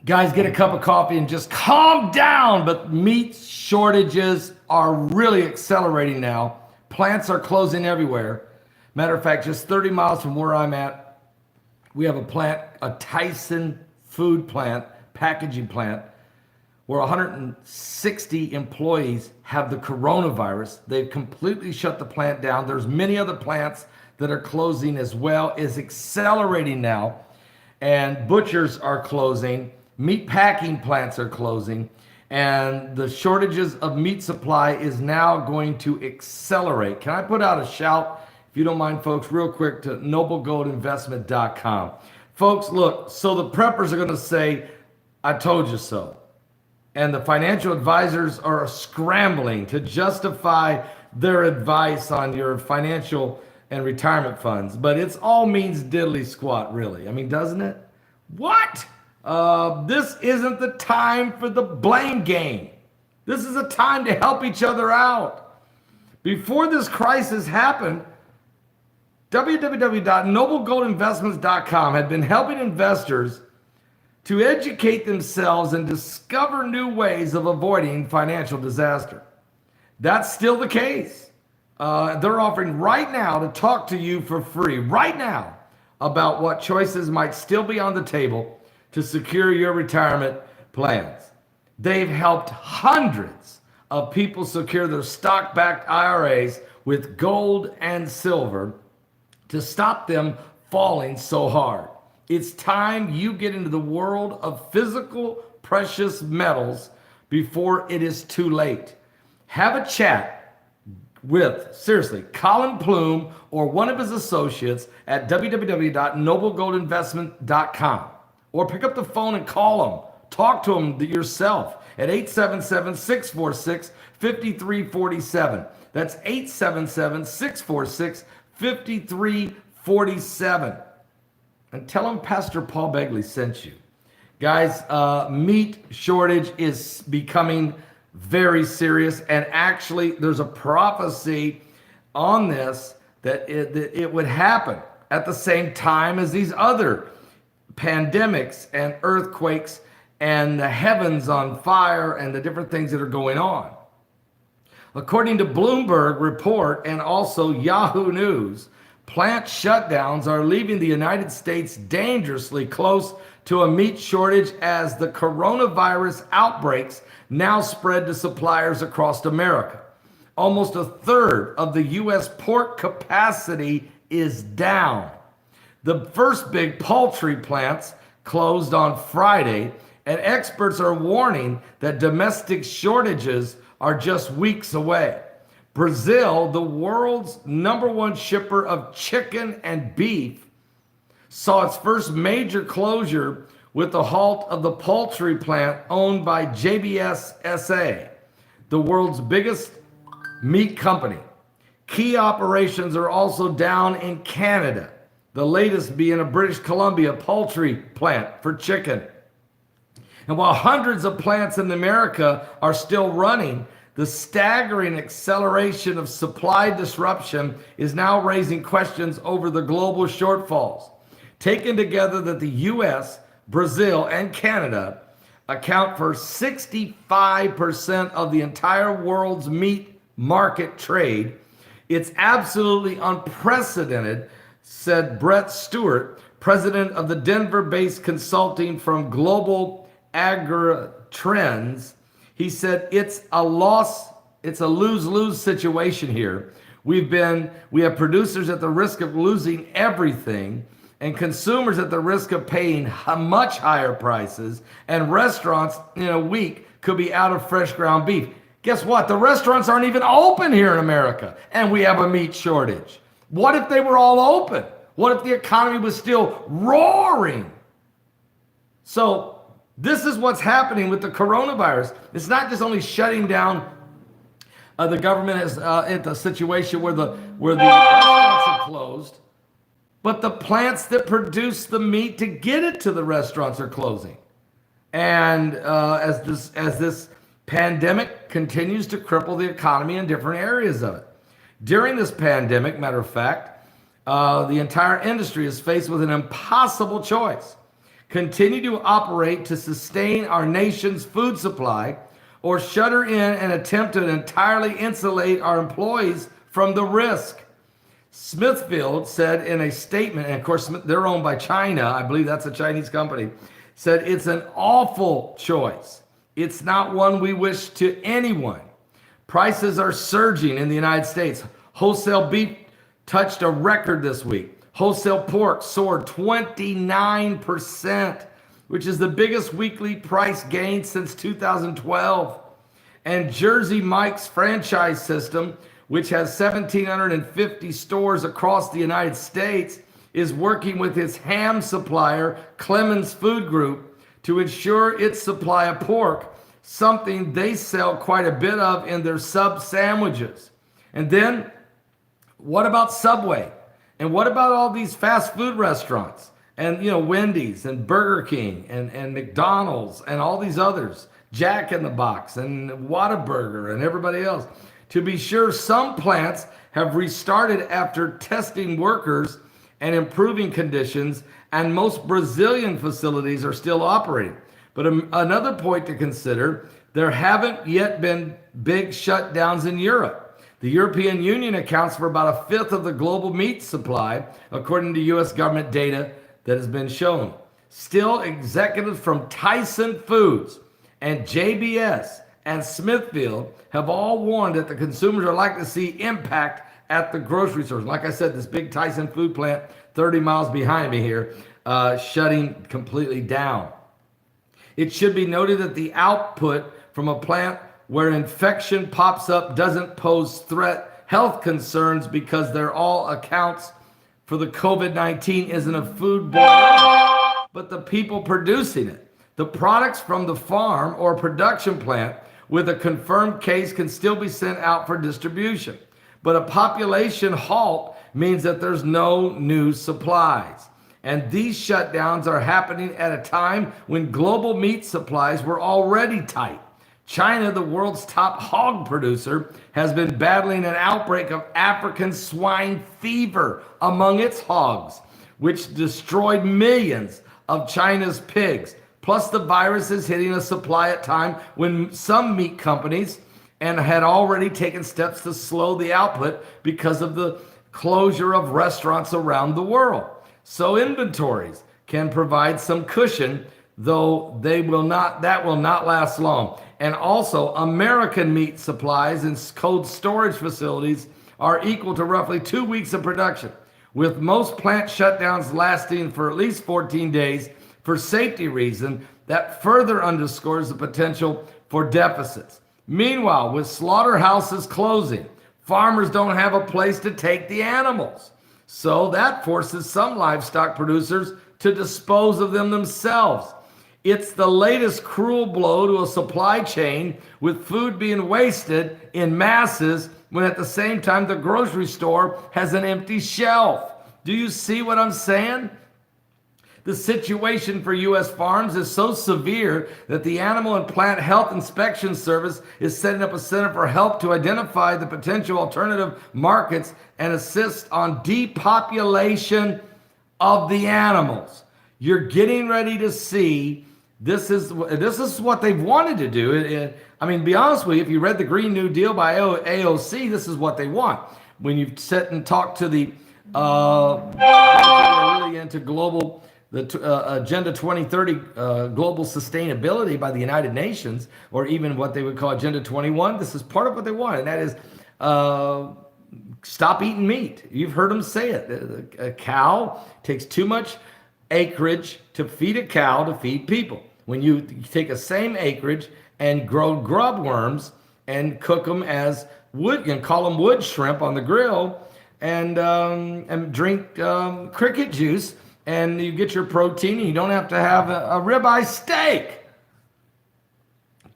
Guys, get a cup of coffee and just calm down. But meat shortages are really accelerating now. Plants are closing everywhere. Matter of fact, just 30 miles from where I'm at, we have a plant, a Tyson food plant, packaging plant, where 160 employees have the coronavirus. They've completely shut the plant down. There's many other plants that are closing as well. It's accelerating now. And butchers are closing. Meat packing plants are closing. And the shortages of meat supply is now going to accelerate. Can I put out a shout, if you don't mind, folks, real quick, to noblegoldinvestment.com. Folks, look, so the preppers are going to say, I told you so. And the financial advisors are scrambling to justify their advice on your financial and retirement funds. But it's all means diddly squat, really. I mean, doesn't it? What? This isn't the time for the blame game. This is a time to help each other out. Before this crisis happened, www.noblegoldinvestments.com had been helping investors to educate themselves and discover new ways of avoiding financial disaster. That's still the case. They're offering right now to talk to you for free, right now, about what choices might still be on the table to secure your retirement plans. They've helped hundreds of people secure their stock-backed IRAs with gold and silver to stop them falling so hard. It's time you get into the world of physical precious metals before it is too late. Have a chat with, seriously, Colin Plume or one of his associates at www.noblegoldinvestment.com, or pick up the phone and call them. Talk to them yourself at 877-646-5347. That's 877-646-5347. And tell them Pastor Paul Begley sent you. Guys, meat shortage is becoming very serious. And actually, there's a prophecy on this that it would happen at the same time as these other pandemics and earthquakes and the heavens on fire and the different things that are going on. According to Bloomberg report and also Yahoo News, plant shutdowns are leaving the United States dangerously close to a meat shortage as the coronavirus outbreaks now spread to suppliers across America. Almost a third of the U.S. pork capacity is down. The first big poultry plants closed on Friday, and experts are warning that domestic shortages are just weeks away. Brazil, the world's #1 shipper of chicken and beef, saw its first major closure with the halt of the poultry plant owned by JBS SA, the world's biggest meat company. Key operations are also down in Canada, the latest being a British Columbia poultry plant for chicken. And while hundreds of plants in America are still running, the staggering acceleration of supply disruption is now raising questions over the global shortfalls. Taken together, that the US, Brazil, and Canada account for 65% of the entire world's meat market trade. It's absolutely unprecedented, said Brett Stewart, president of the Denver-based consulting firm Global Agri-Trends. He said, it's a lose-lose situation here. We have producers at the risk of losing everything, and consumers at the risk of paying much higher prices, and restaurants in a week could be out of fresh ground beef. Guess what? The restaurants aren't even open here in America, and we have a meat shortage. What if they were all open? What if the economy was still roaring? So this is what's happening with the coronavirus. It's not just only shutting down. The government is in a situation where the restaurants are closed, but the plants that produce the meat to get it to the restaurants are closing. And as this pandemic continues to cripple the economy in different areas of it. During this pandemic, matter of fact, the entire industry is faced with an impossible choice. continue to operate to sustain our nation's food supply, or shutter in and attempt to entirely insulate our employees from the risk. Smithfield said in a statement, and of course they're owned by China, I believe that's a Chinese company, said it's an awful choice. It's not one we wish to anyone. Prices are surging in the United States. Wholesale beef touched a record this week. Wholesale pork soared 29%, which is the biggest weekly price gain since 2012. And Jersey Mike's franchise system, which has 1,750 stores across the United States, is working with its ham supplier, Clemens Food Group, to ensure its supply of pork, something they sell quite a bit of in their sub sandwiches. And then, what about Subway? And what about all these fast food restaurants? And, Wendy's and Burger King and McDonald's and all these others, Jack in the Box and Whataburger and everybody else. To be sure, some plants have restarted after testing workers and improving conditions, and most Brazilian facilities are still operating. But another point to consider, there haven't yet been big shutdowns in Europe. The European Union accounts for about a fifth of the global meat supply, according to U.S. government data that has been shown. Still, executives from Tyson Foods and JBS and Smithfield have all warned that the consumers are likely to see impact at the grocery stores. Like I said, this big Tyson food plant 30 miles behind me here, shutting completely down. It should be noted that the output from a plant where infection pops up doesn't pose health concerns, because they're all accounts for the COVID-19 isn't a foodborne, but the people producing it. The products from the farm or production plant with a confirmed case can still be sent out for distribution. But a population halt means that there's no new supplies. And these shutdowns are happening at a time when global meat supplies were already tight. China, the world's top hog producer, has been battling an outbreak of African swine fever among its hogs, which destroyed millions of China's pigs. Plus, the virus is hitting a supply at a time when some meat companies had already taken steps to slow the output because of the closure of restaurants around the world. So inventories can provide some cushion, though that will not last long. And also, American meat supplies and cold storage facilities are equal to roughly 2 weeks of production, with most plant shutdowns lasting for at least 14 days for safety reasons. That further underscores the potential for deficits. Meanwhile, with slaughterhouses closing, farmers don't have a place to take the animals. So that forces some livestock producers to dispose of them themselves. It's the latest cruel blow to a supply chain, with food being wasted in masses when at the same time the grocery store has an empty shelf. Do you see what I'm saying? The situation for U.S. farms is so severe that the Animal and Plant Health Inspection Service is setting up a center for help to identify the potential alternative markets and assist on depopulation of the animals. You're getting ready to see, this is what they've wanted to do. Be honest with you, if you read the Green New Deal by AOC, this is what they want. When you sit and talk to the really into global, Agenda 2030, global sustainability by the United Nations, or even what they would call Agenda 21, this is part of what they want, and that is stop eating meat. You've heard them say it. A cow takes too much acreage to feed a cow to feed people. When you take a same acreage and grow grub worms and cook them as wood, and call them wood shrimp on the grill, and drink cricket juice, and you get your protein, and you don't have to have a ribeye steak.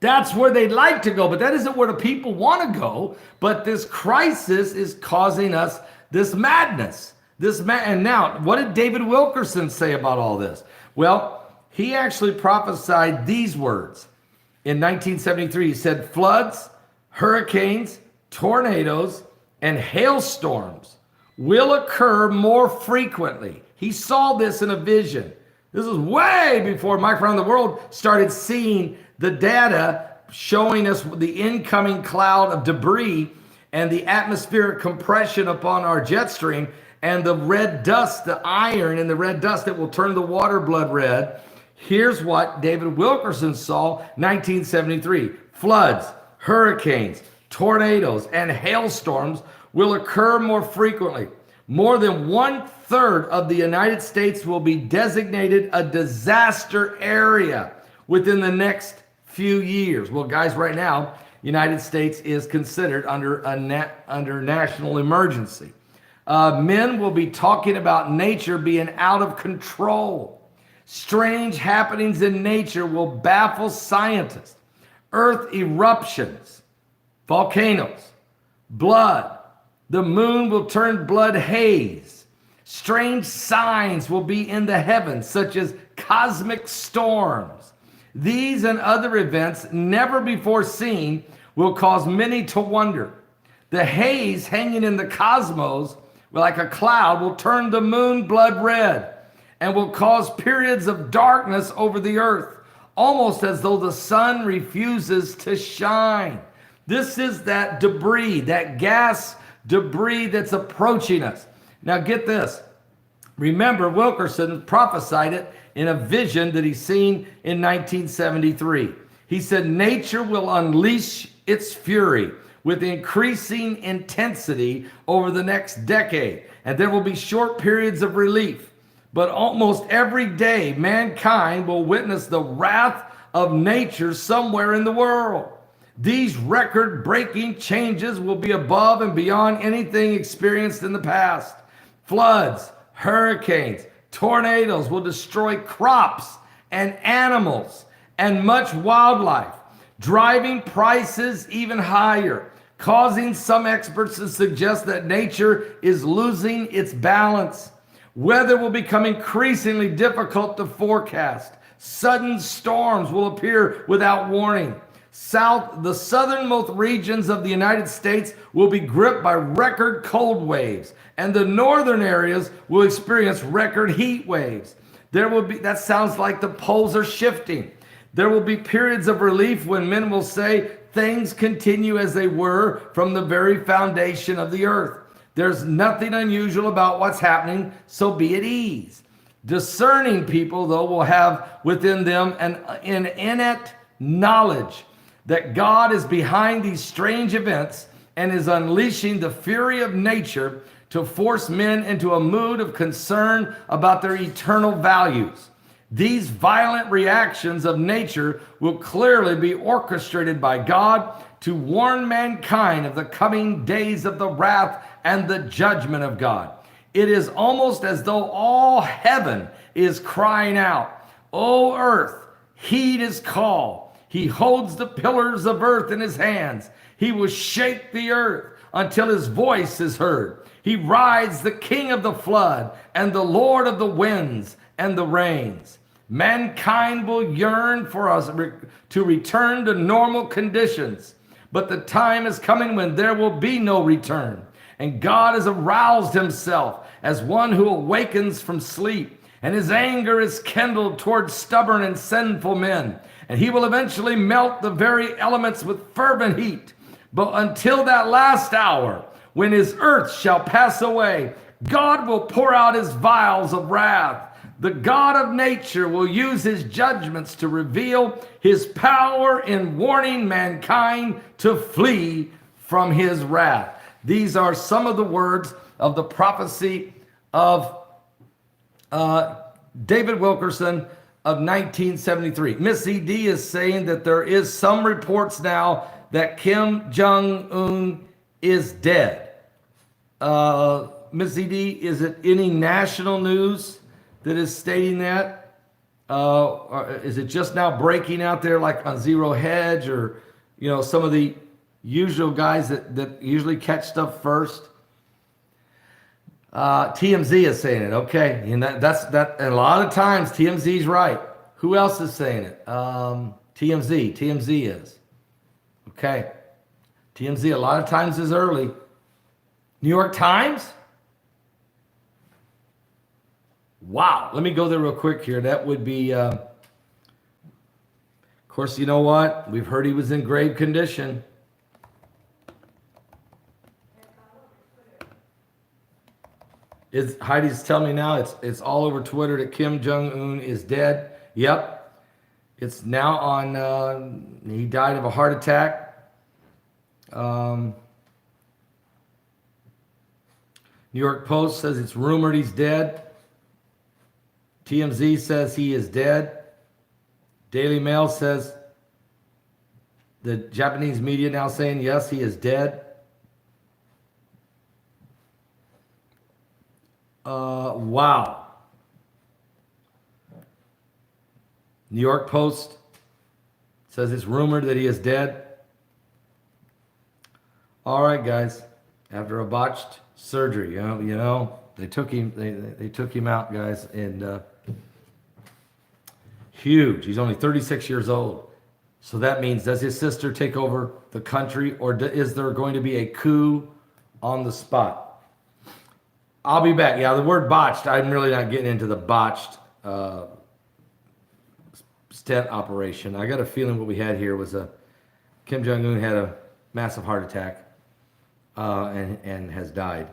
That's where they'd like to go, but that isn't where the people want to go. But this crisis is causing us this madness. And now, what did David Wilkerson say about all this? Well, he actually prophesied these words. In 1973, he said, floods, hurricanes, tornadoes, and hailstorms will occur more frequently. He saw this in a vision. This is way before Mike Around the World started seeing the data showing us the incoming cloud of debris and the atmospheric compression upon our jet stream and the red dust, the iron in the red dust that will turn the water blood red. Here's what David Wilkerson saw, 1973. Floods, hurricanes, tornadoes, and hailstorms will occur more frequently. More than 1/3 of the United States will be designated a disaster area within the next few years. Well, guys, right now, United States is considered under national emergency. Men will be talking about nature being out of control. Strange happenings in nature will baffle scientists. Earth eruptions, volcanoes, blood. The moon will turn blood haze. Strange signs will be in the heavens, such as cosmic storms. These and other events never before seen will cause many to wonder. The haze hanging in the cosmos, like a cloud, will turn the moon blood red and will cause periods of darkness over the earth, almost as though the sun refuses to shine. This is that debris, that gas debris that's approaching us. Now get this. Remember, Wilkerson prophesied it in a vision that he seen in 1973. He said, nature will unleash its fury with increasing intensity over the next decade, and there will be short periods of relief. But almost every day, mankind will witness the wrath of nature somewhere in the world. These record-breaking changes will be above and beyond anything experienced in the past. Floods, hurricanes, tornadoes will destroy crops and animals and much wildlife, driving prices even higher, causing some experts to suggest that nature is losing its balance. Weather will become increasingly difficult to forecast. Sudden storms will appear without warning. The southernmost regions of the United States will be gripped by record cold waves, and the northern areas will experience record heat waves. That sounds like the poles are shifting. There will be periods of relief when men will say things continue as they were from the very foundation of the earth. There's nothing unusual about what's happening, so be at ease. Discerning people, though, will have within them an innate knowledge that God is behind these strange events and is unleashing the fury of nature to force men into a mood of concern about their eternal values. These violent reactions of nature will clearly be orchestrated by God to warn mankind of the coming days of the wrath and the judgment of God. It is almost as though all heaven is crying out, "O earth, heed his call. He holds the pillars of earth in his hands. He will shake the earth until his voice is heard. He rides the king of the flood and the Lord of the winds and the rains." Mankind will yearn for us to return to normal conditions, but the time is coming when there will be no return. And God has aroused himself as one who awakens from sleep, and his anger is kindled towards stubborn and sinful men. And he will eventually melt the very elements with fervent heat. But until that last hour, when his earth shall pass away, God will pour out his vials of wrath. The God of nature will use his judgments to reveal his power in warning mankind to flee from his wrath. These are some of the words of the prophecy of David Wilkerson of 1973. Miss ED is saying that there is some reports now that Kim Jong-un is dead. Miss ED, is it any national news that is stating that? Or is it just now breaking out there like on Zero Hedge or, some of the usual guys that usually catch stuff first? TMZ is saying it. Okay. And that's and a lot of times TMZ is right. Who else is saying it? TMZ is. Okay. TMZ a lot of times is early. New York Times? Wow. Let me go there real quick here. That would be, of course, you know what? We've heard he was in grave condition. Heidi's telling me now it's all over Twitter that Kim Jong-un is dead. Yep. It's now on, he died of a heart attack. New York Post says it's rumored he's dead. TMZ says he is dead. Daily Mail says the Japanese media now saying, yes, he is dead. Wow. New York Post says it's rumored that he is dead. All right, guys. After a botched surgery, you know, they took him. They took him out, guys, and huge. He's only 36 years old. So that means, does his sister take over the country, or is there going to be a coup on the spot? I'll be back. Yeah, the word botched, I'm really not getting into the botched stent operation. I got a feeling what we had here was Kim Jong-un had a massive heart attack and has died.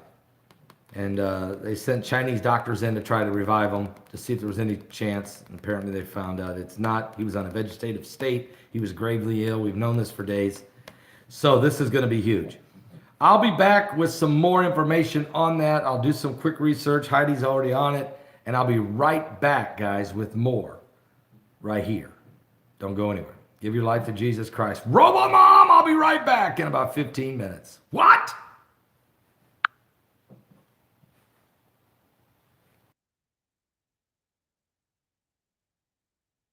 And they sent Chinese doctors in to try to revive him to see if there was any chance. And apparently they found out it's not. He was on a vegetative state. He was gravely ill. We've known this for days. So this is going to be huge. I'll be back with some more information on that. I'll do some quick research. Heidi's already on it. And I'll be right back, guys, with more right here. Don't go anywhere. Give your life to Jesus Christ. Robo-Mom, I'll be right back in about 15 minutes. What?